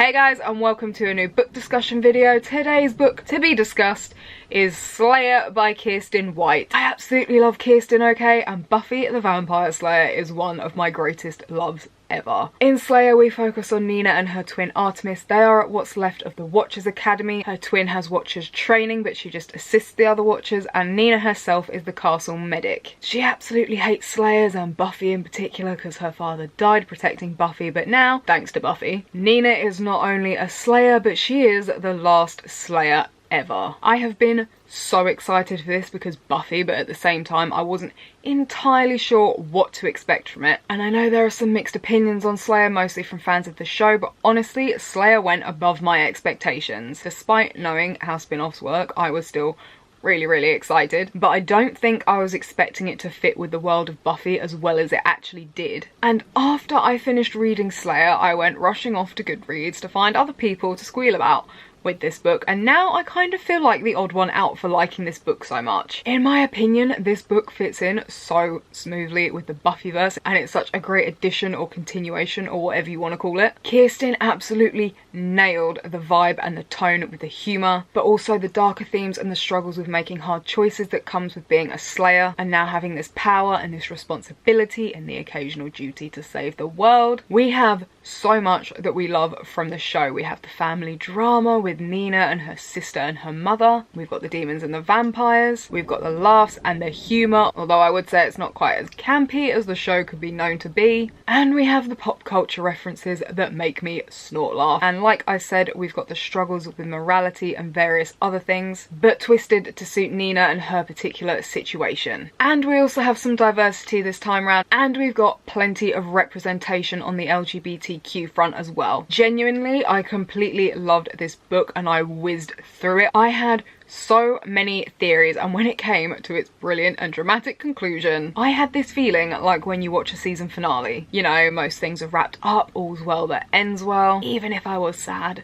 Hey guys, and welcome to a new book discussion video. Today's book to be discussed is Slayer by Kiersten White. I absolutely love Kiersten, okay, and Buffy the Vampire Slayer is one of my greatest loves ever. In Slayer we focus on Nina and her twin Artemis. They are at what's left of the Watchers Academy. Her twin has Watchers training, but she just assists the other Watchers, and Nina herself is the castle medic. She absolutely hates Slayers, and Buffy in particular, because her father died protecting Buffy, but now, thanks to Buffy, Nina is not only a Slayer, but she is the last Slayer ever. I have been so excited for this because Buffy, but at the same time I wasn't entirely sure what to expect from it. And I know there are some mixed opinions on Slayer, mostly from fans of the show, but honestly Slayer went above my expectations. Despite knowing how spin-offs work, I was still really excited, but I don't think I was expecting it to fit with the world of Buffy as well as it actually did. And after I finished reading Slayer, I went rushing off to Goodreads to find other people to squeal about with this book, and now I kind of feel like the odd one out for liking this book so much. In my opinion, this book fits in so smoothly with the Buffyverse, and it's such a great addition or continuation or whatever you want to call it. Kiersten absolutely nailed the vibe and the tone with the humour, but also the darker themes and the struggles with making hard choices that comes with being a Slayer and now having this power and this responsibility and the occasional duty to save the world. We have so much that we love from the show. We have the family drama with Nina and her sister and her mother. We've got the demons and the vampires. We've got the laughs and the humour, although I would say it's not quite as campy as the show could be known to be. And we have the pop culture references that make me snort laugh. And like I said, we've got the struggles with morality and various other things, but twisted to suit Nina and her particular situation. And we also have some diversity this time round, and we've got plenty of representation on the LGBTQ front as well. Genuinely, I completely loved this book and I whizzed through it. I had so many theories, and when it came to its brilliant and dramatic conclusion, I had this feeling like when you watch a season finale. You know, most things are wrapped up, all's well that ends well, even if I was sad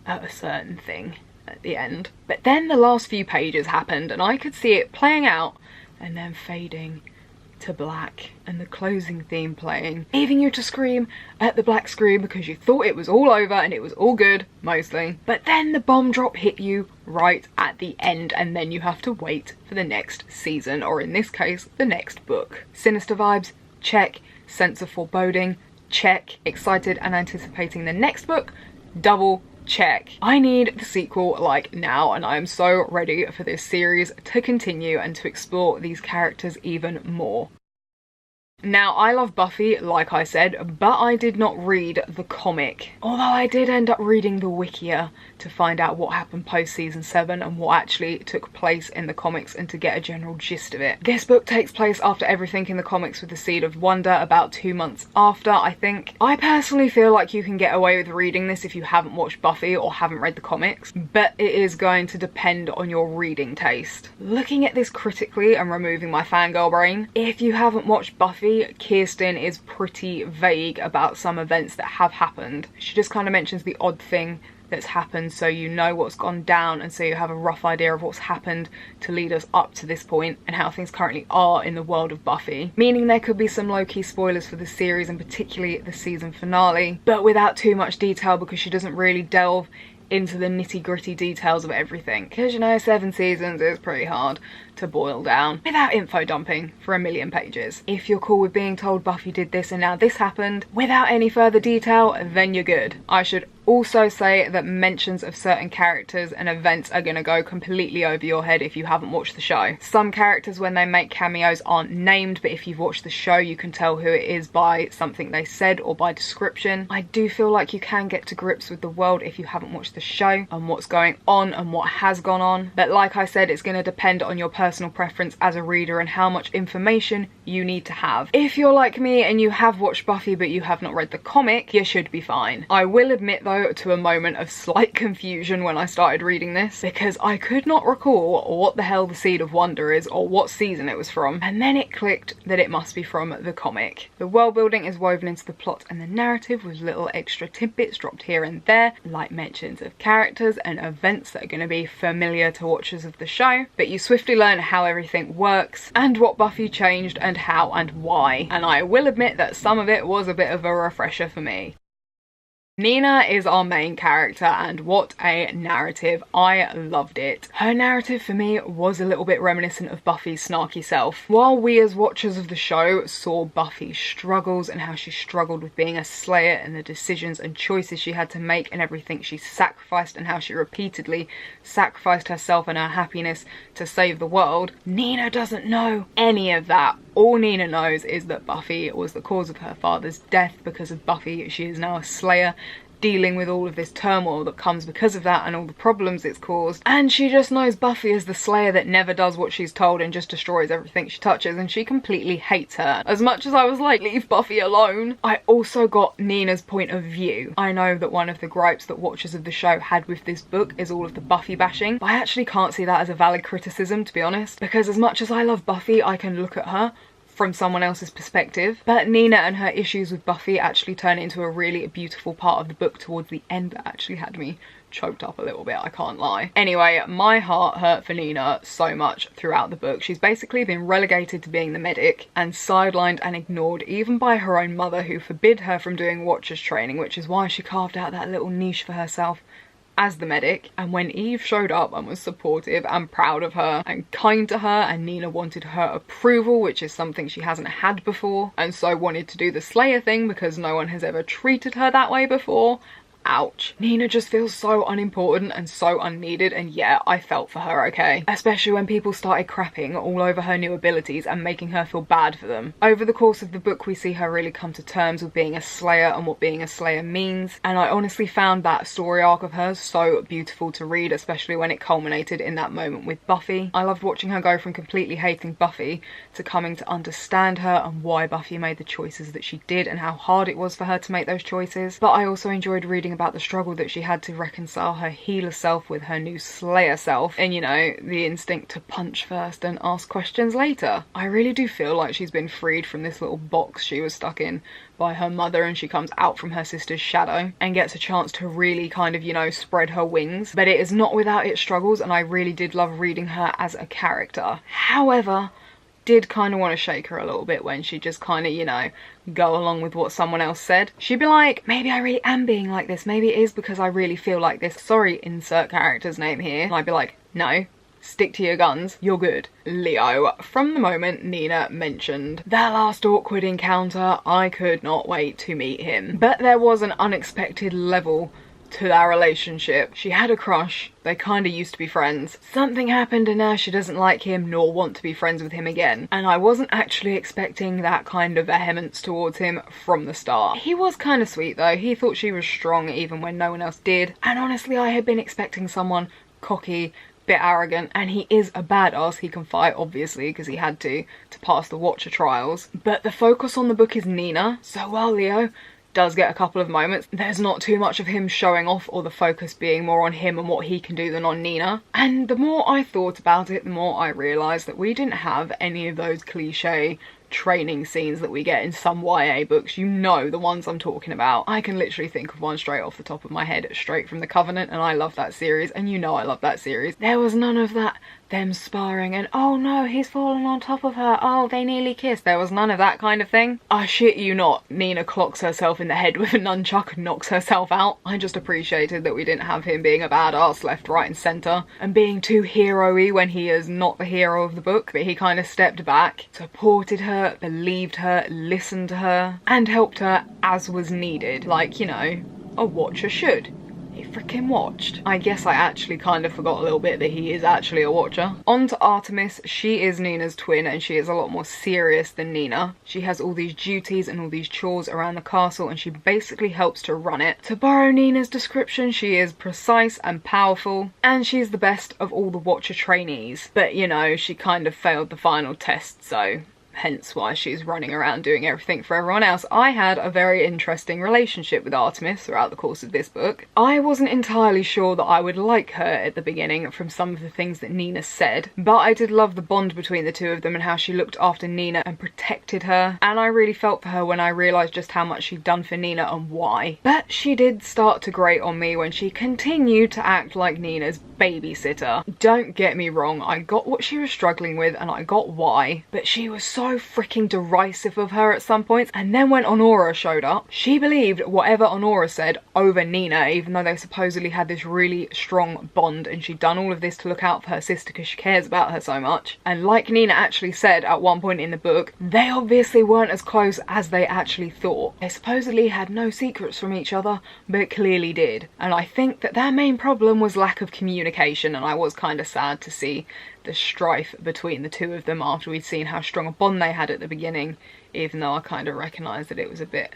at a certain thing at the end. But then the last few pages happened and I could see it playing out and then fading to black and the closing theme playing, leaving you to scream at the black screen because you thought it was all over and it was all good, mostly. But then the bomb drop hit you right at the end, and then you have to wait for the next season, or in this case, the next book. Sinister vibes? Check. Sense of foreboding? Check. Excited and anticipating the next book? Double check. I need the sequel like now, and I am so ready for this series to continue and to explore these characters even more. Now, I love Buffy, like I said, but I did not read the comic. Although I did end up reading the Wikia to find out what happened post season 7 and what actually took place in the comics and to get a general gist of it. This book takes place after everything in the comics with the Seed of Wonder, about 2 months after, I think. I personally feel like you can get away with reading this if you haven't watched Buffy or haven't read the comics, but it is going to depend on your reading taste. Looking at this critically and removing my fangirl brain, if you haven't watched Buffy, Kiersten is pretty vague about some events that have happened. She just kind of mentions the odd thing that's happened, so you know what's gone down, and so you have a rough idea of what's happened to lead us up to this point and how things currently are in the world of Buffy. Meaning there could be some low-key spoilers for the series, and particularly the season finale, but without too much detail because she doesn't really delve into the nitty-gritty details of everything, because you know 7 seasons is pretty hard to boil down without info dumping for a million pages. If you're cool with being told Buffy did this and now this happened without any further detail, then you're good. I should also say that mentions of certain characters and events are going to go completely over your head if you haven't watched the show. Some characters when they make cameos aren't named, but if you've watched the show you can tell who it is by something they said or by description. I do feel like you can get to grips with the world if you haven't watched the show and what's going on and what has gone on, but like I said, it's going to depend on your personal preference as a reader and how much information you need to have. If you're like me and you have watched Buffy but you have not read the comic, you should be fine. I will admit though to a moment of slight confusion when I started reading this, because I could not recall what the hell the Seed of Wonder is or what season it was from, and then it clicked that it must be from the comic. The world building is woven into the plot and the narrative with little extra tidbits dropped here and there, like mentions of characters and events that are going to be familiar to watchers of the show, but you swiftly learn how everything works and what Buffy changed and how and why, and I will admit that some of it was a bit of a refresher for me. Nina is our main character, and what a narrative. I loved it. Her narrative for me was a little bit reminiscent of Buffy's snarky self. While we as watchers of the show saw Buffy's struggles and how she struggled with being a Slayer and the decisions and choices she had to make and everything she sacrificed and how she repeatedly sacrificed herself and her happiness to save the world, Nina doesn't know any of that. All Nina knows is that Buffy was the cause of her father's death. Because of Buffy, she is now a Slayer, dealing with all of this turmoil that comes because of that and all the problems it's caused. And she just knows Buffy as the Slayer that never does what she's told and just destroys everything she touches, and she completely hates her. As much as I was like, leave Buffy alone, I also got Nina's point of view. I know that one of the gripes that watchers of the show had with this book is all of the Buffy bashing, but I actually can't see that as a valid criticism, to be honest, because as much as I love Buffy, I can look at her from someone else's perspective. But Nina and her issues with Buffy actually turn into a really beautiful part of the book towards the end that actually had me choked up a little bit, I can't lie. Anyway, my heart hurt for Nina so much throughout the book. She's basically been relegated to being the medic and sidelined and ignored even by her own mother, who forbid her from doing Watcher's training, which is why she carved out that little niche for herself as the medic. And when Eve showed up and was supportive and proud of her and kind to her, and Nina wanted her approval, which is something she hasn't had before, and so wanted to do the Slayer thing because no one has ever treated her that way before, ouch. Nina just feels so unimportant and so unneeded, and yeah, I felt for her, okay? Especially when people started crapping all over her new abilities and making her feel bad for them. Over the course of the book, we see her really come to terms with being a Slayer and what being a Slayer means, and I honestly found that story arc of hers so beautiful to read, especially when it culminated in that moment with Buffy. I loved watching her go from completely hating Buffy to coming to understand her and why Buffy made the choices that she did and how hard it was for her to make those choices. But I also enjoyed reading about the struggle that she had to reconcile her healer self with her new Slayer self, and you know, the instinct to punch first and ask questions later. I really do feel like she's been freed from this little box she was stuck in by her mother, and she comes out from her sister's shadow and gets a chance to really kind of, you know, spread her wings. But it is not without its struggles, and I really did love reading her as a character. However, did kind of want to shake her a little bit when she just kind of, you know, go along with what someone else said. She'd be like, maybe I really am being like this, maybe it is because I really feel like this, sorry, insert character's name here. And I'd be like, no, stick to your guns, you're good. Leo. From the moment Nina mentioned their last awkward encounter, I could not wait to meet him. But there was an unexpected level to their relationship. She had a crush, they kinda used to be friends. Something happened and now she doesn't like him nor want to be friends with him again. And I wasn't actually expecting that kind of vehemence towards him from the start. He was kinda sweet though, he thought she was strong even when no one else did. And honestly, I had been expecting someone cocky, bit arrogant, and he is a badass. He can fight, obviously, because he had to pass the Watcher trials. But the focus on the book is Nina, so while Leo does get a couple of moments, there's not too much of him showing off or the focus being more on him and what he can do than on Nina. And the more I thought about it, the more I realised that we didn't have any of those cliche training scenes that we get in some YA books. You know the ones I'm talking about. I can literally think of one straight off the top of my head, straight from The Covenant, and I love that series, and you know I love that series. There was none of that, them sparring and oh no, he's fallen on top of her, oh they nearly kissed. There was none of that kind of thing. I shit you not, Nina clocks herself in the head with a nunchuck and knocks herself out. I just appreciated that we didn't have him being a badass left, right and centre and being too hero-y when he is not the hero of the book, but he kind of stepped back, supported her, believed her, listened to her and helped her as was needed, like, you know, a Watcher should. He freaking watched. I guess I actually kind of forgot a little bit that he is actually a Watcher. On to Artemis. She is Nina's twin and she is a lot more serious than Nina. She has all these duties and all these chores around the castle and she basically helps to run it. To borrow Nina's description, she is precise and powerful and she's the best of all the Watcher trainees. But you know, she kind of failed the final test, so hence why she's running around doing everything for everyone else. I had a very interesting relationship with Artemis throughout the course of this book. I wasn't entirely sure that I would like her at the beginning from some of the things that Nina said, but I did love the bond between the two of them and how she looked after Nina and protected her, and I really felt for her when I realised just how much she'd done for Nina and why. But she did start to grate on me when she continued to act like Nina's babysitter. Don't get me wrong, I got what she was struggling with and I got why, but she was so so freaking derisive of her at some points. And then when Honora showed up, she believed whatever Honora said over Nina, even though they supposedly had this really strong bond, and she'd done all of this to look out for her sister because she cares about her so much. And like Nina actually said at one point in the book, they obviously weren't as close as they actually thought. They supposedly had no secrets from each other, but clearly did. And I think that their main problem was lack of communication, and I was kind of sad to see the strife between the two of them after we'd seen how strong a bond they had at the beginning, even though I kind of recognised that it was a bit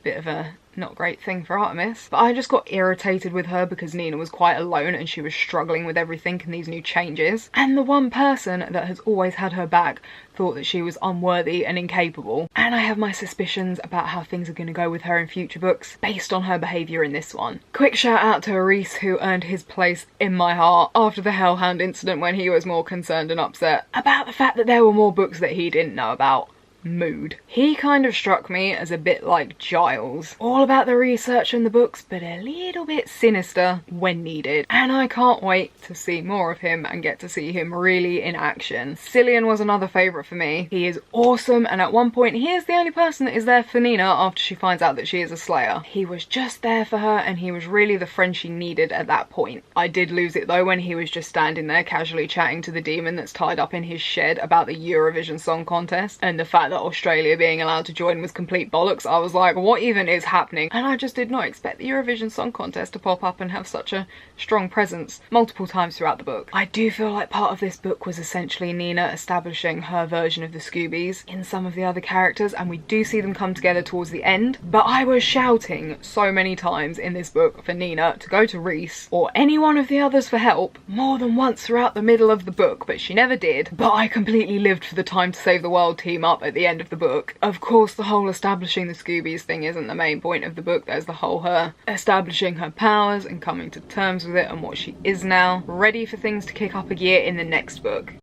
of a not great thing for Artemis. But I just got irritated with her because Nina was quite alone and she was struggling with everything and these new changes. And the one person that has always had her back thought that she was unworthy and incapable. And I have my suspicions about how things are going to go with her in future books based on her behaviour in this one. Quick shout out to Reese, who earned his place in my heart after the Hellhound incident, when he was more concerned and upset about the fact that there were more books that he didn't know about. Mood. He kind of struck me as a bit like Giles. All about the research and the books, but a little bit sinister when needed. And I can't wait to see more of him and get to see him really in action. Cillian was another favourite for me. He is awesome, and at one point he is the only person that is there for Nina after she finds out that she is a Slayer. He was just there for her, and he was really the friend she needed at that point. I did lose it though when he was just standing there casually chatting to the demon that's tied up in his shed about the Eurovision Song Contest, and the fact that Australia being allowed to join was complete bollocks. I was like, what even is happening? And I just did not expect the Eurovision Song Contest to pop up and have such a strong presence multiple times throughout the book. I do feel like part of this book was essentially Nina establishing her version of the Scoobies in some of the other characters, and we do see them come together towards the end. But I was shouting so many times in this book for Nina to go to Reese or any one of the others for help more than once throughout the middle of the book, but she never did. But I completely lived for the time to save the world team up at the end of the book. Of course, the whole establishing the Scoobies thing isn't the main point of the book. There's the whole her establishing her powers and coming to terms with it and what she is now, ready for things to kick up a gear in the next book.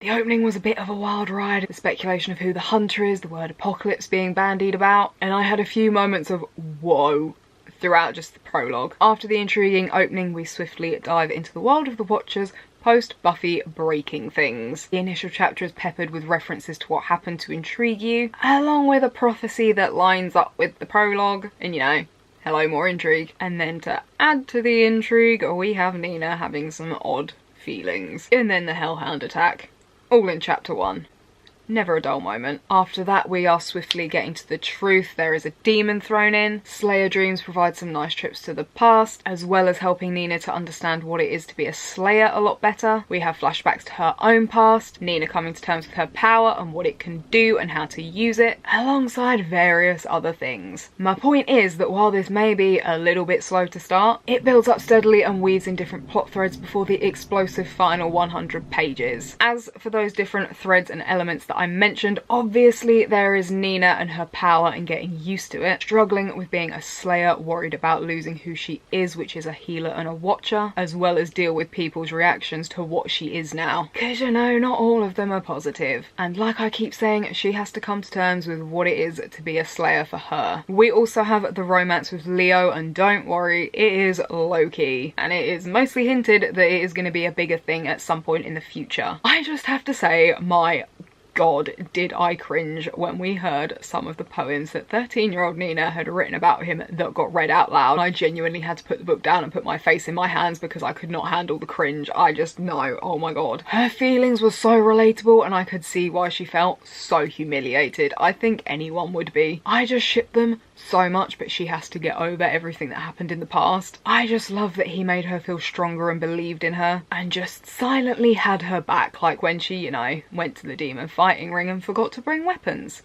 The opening was a bit of a wild ride, the speculation of who the hunter is, the word apocalypse being bandied about, and I had a few moments of whoa throughout just the prologue. After the intriguing opening, we swiftly dive into the world of the Watchers, post-Buffy breaking things. The initial chapter is peppered with references to what happened to intrigue you, along with a prophecy that lines up with the prologue, and you know, hello, more intrigue. And then to add to the intrigue, we have Nina having some odd feelings. And then the Hellhound attack, all in chapter 1. Never a dull moment. After that, we are swiftly getting to the truth. There is a demon thrown in. Slayer dreams provide some nice trips to the past, as well as helping Nina to understand what it is to be a Slayer a lot better. We have flashbacks to her own past, Nina coming to terms with her power and what it can do and how to use it, alongside various other things. My point is that while this may be a little bit slow to start, it builds up steadily and weaves in different plot threads before the explosive final 100 pages. As for those different threads and elements that I mentioned, obviously there is Nina and her power and getting used to it, struggling with being a Slayer, worried about losing who she is, which is a healer and a watcher, as well as deal with people's reactions to what she is now. Because you know, not all of them are positive. And like I keep saying, she has to come to terms with what it is to be a Slayer for her. We also have the romance with Leo, and don't worry, it is low-key. And it is mostly hinted that it is going to be a bigger thing at some point in the future. I just have to say, my God, did I cringe when we heard some of the poems that 13-year-old Nina had written about him that got read out loud. I genuinely had to put the book down and put my face in my hands because I could not handle the cringe. I just know, oh my God. Her feelings were so relatable, and I could see why she felt so humiliated. I think anyone would be. I just ship them so much, but she has to get over everything that happened in the past. I just love that he made her feel stronger and believed in her, and just silently had her back, like when she, you know, went to the demon fighting ring and forgot to bring weapons.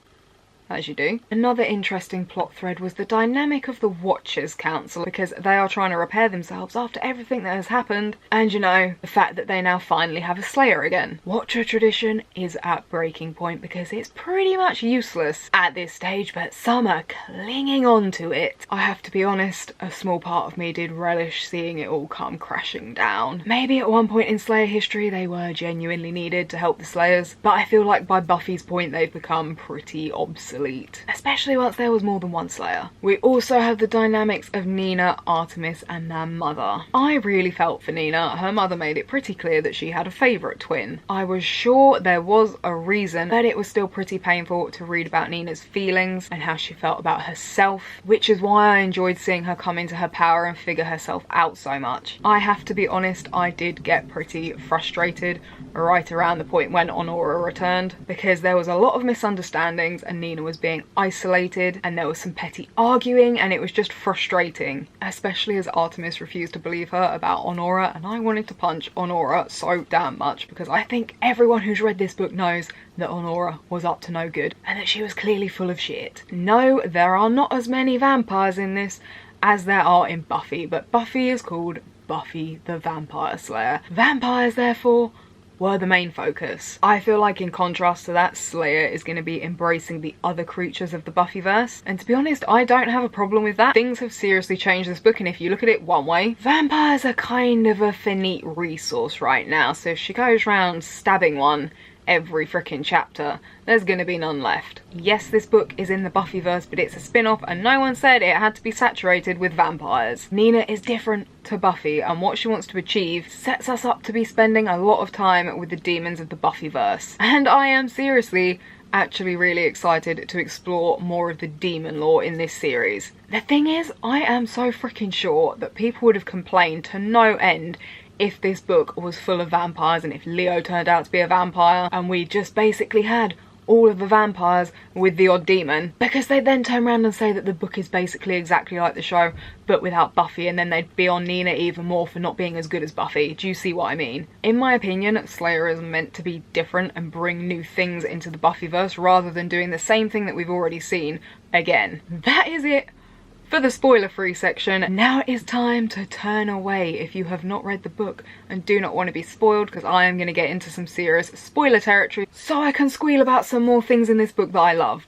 As you do. Another interesting plot thread was the dynamic of the Watchers Council, because they are trying to repair themselves after everything that has happened, and you know, the fact that they now finally have a Slayer again. Watcher tradition is at breaking point because it's pretty much useless at this stage, but some are clinging on to it. I have to be honest, a small part of me did relish seeing it all come crashing down. Maybe at one point in Slayer history they were genuinely needed to help the Slayers, but I feel like by Buffy's point they've become pretty obsolete. delete, especially once there was more than one Slayer. We also have the dynamics of Nina, Artemis, and their mother. I really felt for Nina. Her mother made it pretty clear that she had a favourite twin. I was sure there was a reason, but it was still pretty painful to read about Nina's feelings and how she felt about herself, which is why I enjoyed seeing her come into her power and figure herself out so much. I have to be honest, I did get pretty frustrated right around the point when Honora returned, because there was a lot of misunderstandings and Nina was being isolated and there was some petty arguing and it was just frustrating, especially as Artemis refused to believe her about Honora, and I wanted to punch Honora so damn much because I think everyone who's read this book knows that Honora was up to no good and that she was clearly full of shit. No, there are not as many vampires in this as there are in Buffy, but Buffy is called Buffy the Vampire Slayer. Vampires, therefore, were the main focus. I feel like in contrast to that, Slayer is going to be embracing the other creatures of the Buffyverse, and to be honest, I don't have a problem with that. Things have seriously changed this book, and if you look at it one way, vampires are kind of a finite resource right now, so if she goes around stabbing one every freaking chapter, there's gonna be none left. Yes, this book is in the Buffyverse, but it's a spin-off and no one said it had to be saturated with vampires. Nina is different to Buffy, and what she wants to achieve sets us up to be spending a lot of time with the demons of the Buffyverse. And I am seriously actually really excited to explore more of the demon lore in this series. The thing is, I am so freaking sure that people would have complained to no end if this book was full of vampires and if Leo turned out to be a vampire and we just basically had all of the vampires with the odd demon, because they'd then turn around and say that the book is basically exactly like the show but without Buffy, and then they'd be on Nina even more for not being as good as Buffy. Do you see what I mean? In my opinion, Slayer is meant to be different and bring new things into the Buffyverse rather than doing the same thing that we've already seen again. That is it for the spoiler-free section. Now it is time to turn away if you have not read the book and do not want to be spoiled, because I am going to get into some serious spoiler territory so I can squeal about some more things in this book that I love.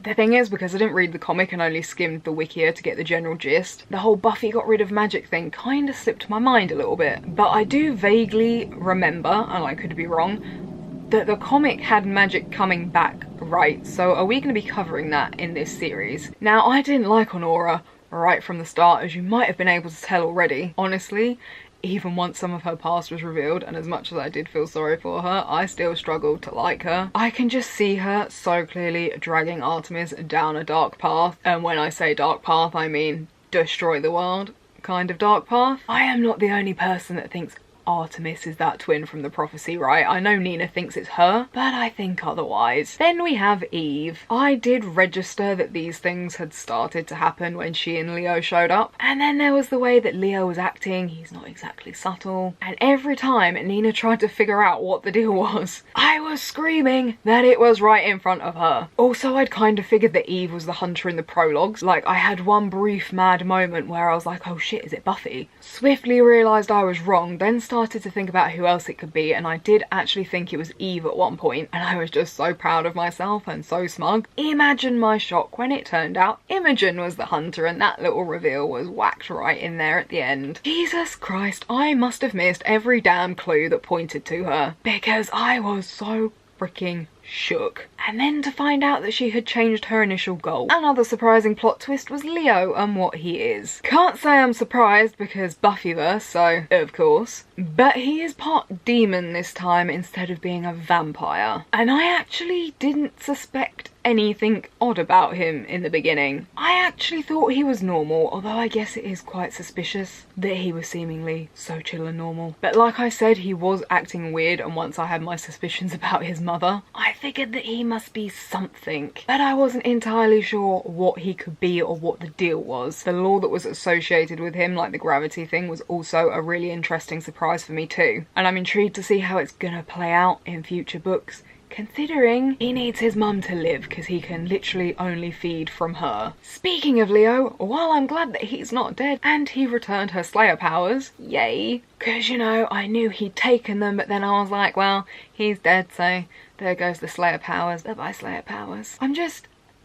The thing is, because I didn't read the comic and only skimmed the wiki to get the general gist, the whole Buffy got rid of magic thing kind of slipped my mind a little bit. But I do vaguely remember, and I could be wrong, that the comic had magic coming back, right? So are we going to be covering that in this series? Now, I didn't like Honora right from the start, as you might have been able to tell already. Honestly, even once some of her past was revealed, and as much as I did feel sorry for her, I still struggled to like her. I can just see her so clearly dragging Artemis down a dark path, and when I say dark path, I mean destroy the world kind of dark path. I am not the only person that thinks Artemis is that twin from the prophecy, right? I know Nina thinks it's her, but I think otherwise. Then we have Eve. I did register that these things had started to happen when she and Leo showed up, and then there was the way that Leo was acting. He's not exactly subtle, and every time Nina tried to figure out what the deal was, I was screaming that it was right in front of her. Also, I'd kind of figured that Eve was the hunter in the prologues. Like, I had one brief mad moment where I was like, oh shit, is it Buffy? Swiftly realised I was wrong, then started to think about who else it could be, and I did actually think it was Eve at one point, and I was just so proud of myself and so smug. Imagine my shock when it turned out Imogen was the hunter, and that little reveal was whacked right in there at the end. Jesus Christ, I must have missed every damn clue that pointed to her, because I was so freaking shook. And then to find out that she had changed her initial goal. Another surprising plot twist was Leo and what he is. Can't say I'm surprised because Buffyverse, so of course. But he is part demon this time instead of being a vampire. And I actually didn't suspect anything odd about him in the beginning. I actually thought he was normal, although I guess it is quite suspicious that he was seemingly so chill and normal. But like I said, he was acting weird, and once I had my suspicions about his mother, I figured that he must be something. But I wasn't entirely sure what he could be or what the deal was. The lore that was associated with him, like the gravity thing, was also a really interesting surprise for me too. And I'm intrigued to see how it's gonna play out in future books, considering he needs his mum to live because he can literally only feed from her. Speaking of Leo, while I'm glad that he's not dead and he returned her Slayer powers, yay, because you know, I knew he'd taken them, but then I was like, well, he's dead, so there goes the Slayer powers. Bye-bye Slayer powers.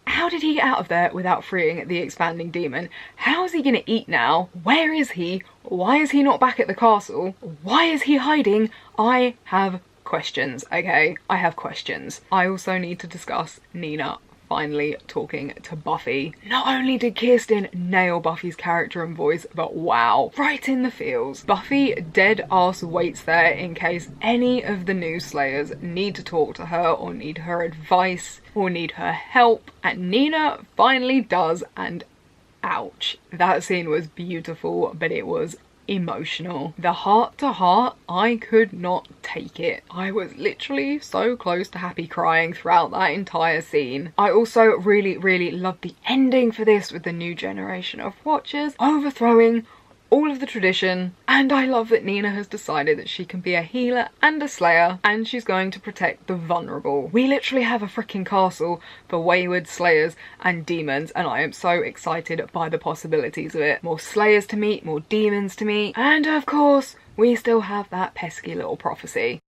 How did he get out of there without freeing the expanding demon? How is he gonna eat now? Where is he? Why is he not back at the castle? Why is he hiding? I have questions, okay? I have questions. I also need to discuss Nina finally talking to Buffy. Not only did Kirsten nail Buffy's character and voice, but wow, right in the feels. Buffy dead ass waits there in case any of the new Slayers need to talk to her or need her advice or need her help, and Nina finally does, and ouch. That scene was beautiful, but it was emotional. The heart to heart, I could not take it. I was literally so close to happy crying throughout that entire scene. I also really loved the ending for this, with the new generation of Watchers overthrowing all of the tradition, and I love that Nina has decided that she can be a healer and a slayer, and she's going to protect the vulnerable. We literally have a freaking castle for wayward slayers and demons, and I am so excited by the possibilities of it. More slayers to meet, more demons to meet, and of course we still have that pesky little prophecy.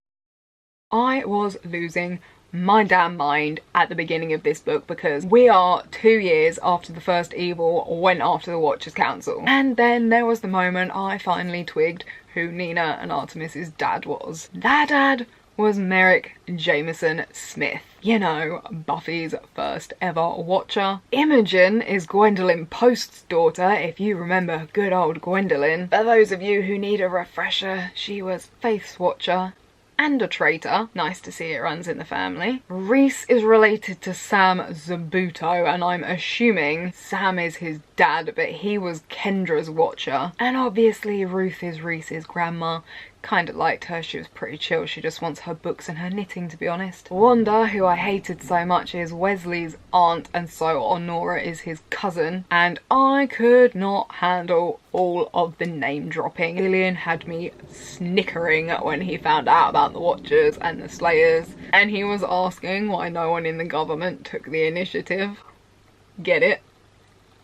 I was losing my damn mind at the beginning of this book, because we are 2 years after the first evil went after the Watchers Council, and then there was the moment I finally twigged who Nina and Artemis's dad was. Their dad was Merrick Jameson Smith. You know, Buffy's first ever Watcher. Imogen is Gwendolyn Post's daughter, if you remember good old Gwendolyn. For those of you who need a refresher, she was Faith's Watcher and a traitor. Nice to see it runs in the family. Reese is related to Sam Zabuto, and I'm assuming Sam is his dad, but he was Kendra's Watcher. And obviously Ruth is Reese's grandma. Kind of liked her, she was pretty chill, she just wants her books and her knitting, to be honest. Wanda, who I hated so much, is Wesley's aunt, and so Honora is his cousin, and I could not handle all of the name dropping. Gillian had me snickering when he found out about the Watchers and the Slayers, and he was asking why no one in the government took the initiative. Get it?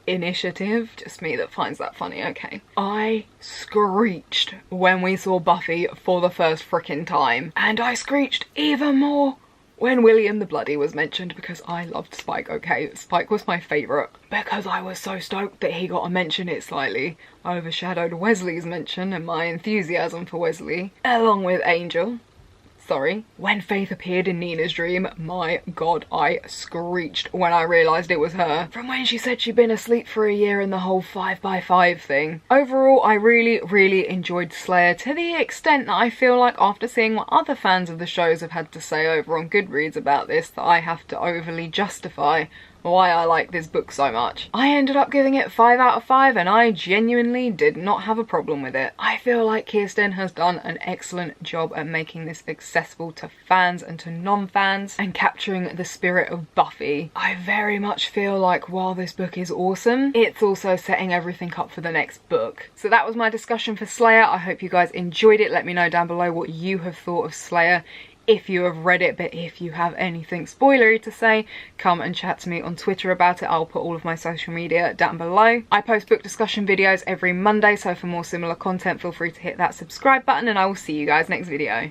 Initiative? Just me that finds that funny, okay. I screeched when we saw Buffy for the first frickin' time, and I screeched even more when William the Bloody was mentioned, because I loved Spike, okay? Spike was my favourite because I was so stoked that he got to mention it slightly. I overshadowed Wesley's mention and my enthusiasm for Wesley, along with Angel. Sorry. When Faith appeared in Nina's dream, my god, I screeched when I realised it was her. From when she said she'd been asleep for a year and the whole 5x5 thing. Overall, I really enjoyed Slayer, to the extent that I feel like after seeing what other fans of the shows have had to say over on Goodreads about this, that I have to overly justify why I like this book so much. I ended up giving it 5 out of 5, and I genuinely did not have a problem with it. I feel like Kirsten has done an excellent job at making this accessible to fans and to non-fans, and capturing the spirit of Buffy. I very much feel like while this book is awesome, it's also setting everything up for the next book. So that was my discussion for Slayer. I hope you guys enjoyed it. Let me know down below what you have thought of Slayer, if you have read it, but if you have anything spoilery to say, come and chat to me on Twitter about it. I'll put all of my social media down below. I post book discussion videos every Monday, so for more similar content, feel free to hit that subscribe button, and I will see you guys next video.